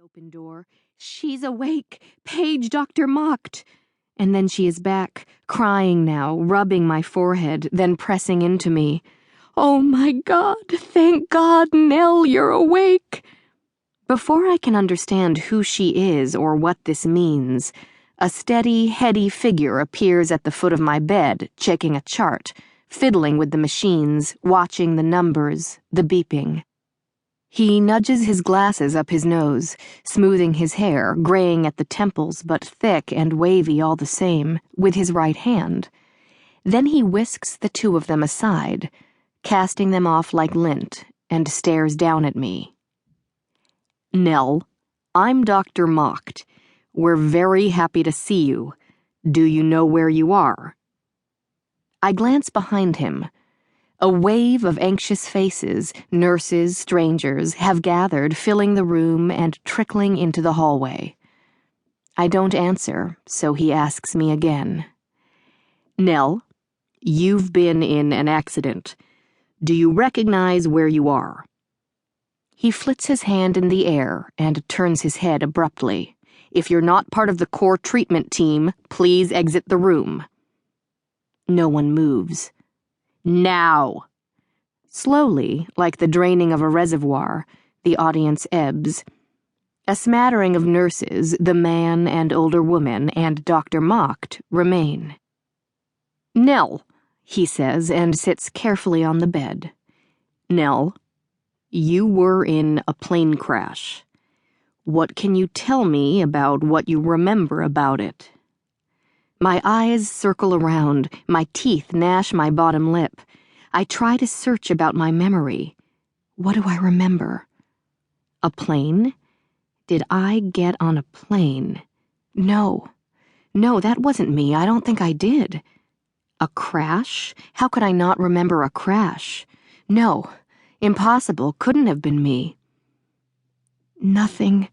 open door. "She's awake! Page Dr. Mocked!" And then she is back, crying now, rubbing my forehead, then pressing into me. "Oh my God! Thank God, Nell, you're awake!" Before I can understand who she is or what this means, a steady, heady figure appears at the foot of my bed, checking a chart, fiddling with the machines, watching the numbers, the beeping. He nudges his glasses up his nose, smoothing his hair, graying at the temples but thick and wavy all the same, with his right hand. Then he whisks the two of them aside, casting them off like lint, and stares down at me. "Nell, I'm Dr. Mocked. We're very happy to see you. Do you know where you are?" I glance behind him. A wave of anxious faces, nurses, strangers, have gathered, filling the room and trickling into the hallway. I don't answer, so he asks me again. "Nell, you've been in an accident. Do you recognize where you are?" He flits his hand in the air and turns his head abruptly. "If you're not part of the core treatment team, please exit the room." No one moves. "Now!" Slowly, like the draining of a reservoir, the audience ebbs. A smattering of nurses, the man and older woman, and Dr. Mocked remain. "Nell," he says, and sits carefully on the bed. "Nell, you were in a plane crash. What can you tell me about what you remember about it?" My eyes circle around, my teeth gnash my bottom lip. I try to search about my memory. What do I remember? A plane? Did I get on a plane? No, that wasn't me. I don't think I did. A crash? How could I not remember a crash? No, impossible, couldn't have been me. "Nothing,"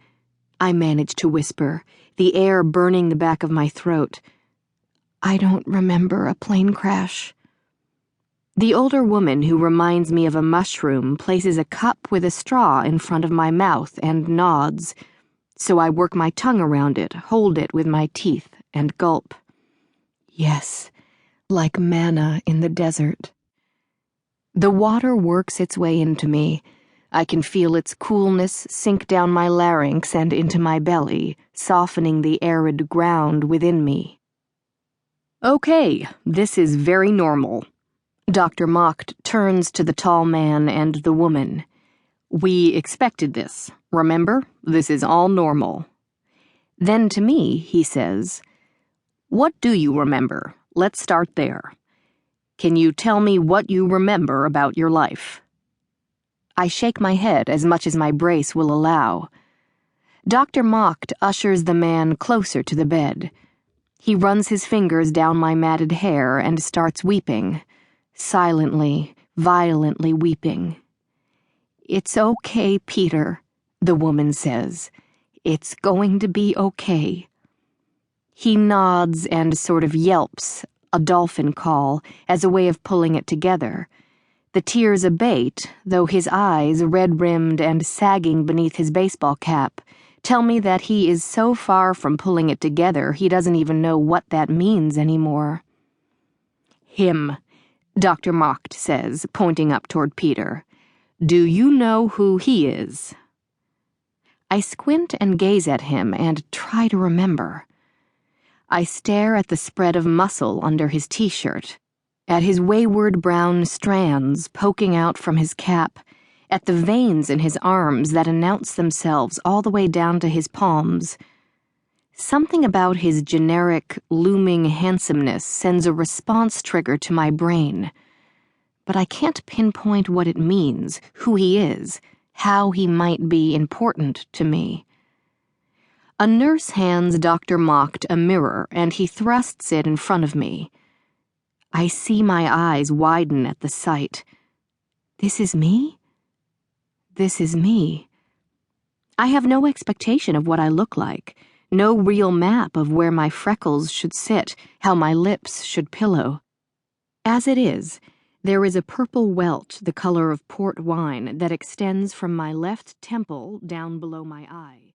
I managed to whisper, the air burning the back of my throat. "I don't remember a plane crash." The older woman, who reminds me of a mushroom, places a cup with a straw in front of my mouth and nods, so I work my tongue around it, hold it with my teeth, and gulp. "Yes, like manna in the desert." The water works its way into me. I can feel its coolness sink down my larynx and into my belly, softening the arid ground within me. "Okay, this is very normal." Dr. Mocked turns to the tall man and the woman. "We expected this. Remember, this is all normal." Then to me, he says, "What do you remember? Let's start there. Can you tell me what you remember about your life?" I shake my head as much as my brace will allow. Dr. Mocked ushers the man closer to the bed. He runs his fingers down my matted hair and starts weeping, silently, violently weeping. "It's okay, Peter," the woman says. "It's going to be okay." He nods and sort of yelps, a dolphin call, as a way of pulling it together. The tears abate, though his eyes, red-rimmed and sagging beneath his baseball cap, tell me that he is so far from pulling it together he doesn't even know what that means anymore. "Him," Dr. Mocked says, pointing up toward Peter. "Do you know who he is?" I squint and gaze at him and try to remember. I stare at the spread of muscle under his t-shirt, at his wayward brown strands poking out from his cap, at the veins in his arms that announce themselves all the way down to his palms. Something about his generic, looming handsomeness sends a response trigger to my brain. But I can't pinpoint what it means, who he is, how he might be important to me. A nurse hands Dr. Mocked a mirror, and he thrusts it in front of me. I see my eyes widen at the sight. This is me? This is me. I have no expectation of what I look like, no real map of where my freckles should sit, how my lips should pillow. As it is, there is a purple welt the color of port wine that extends from my left temple down below my eye.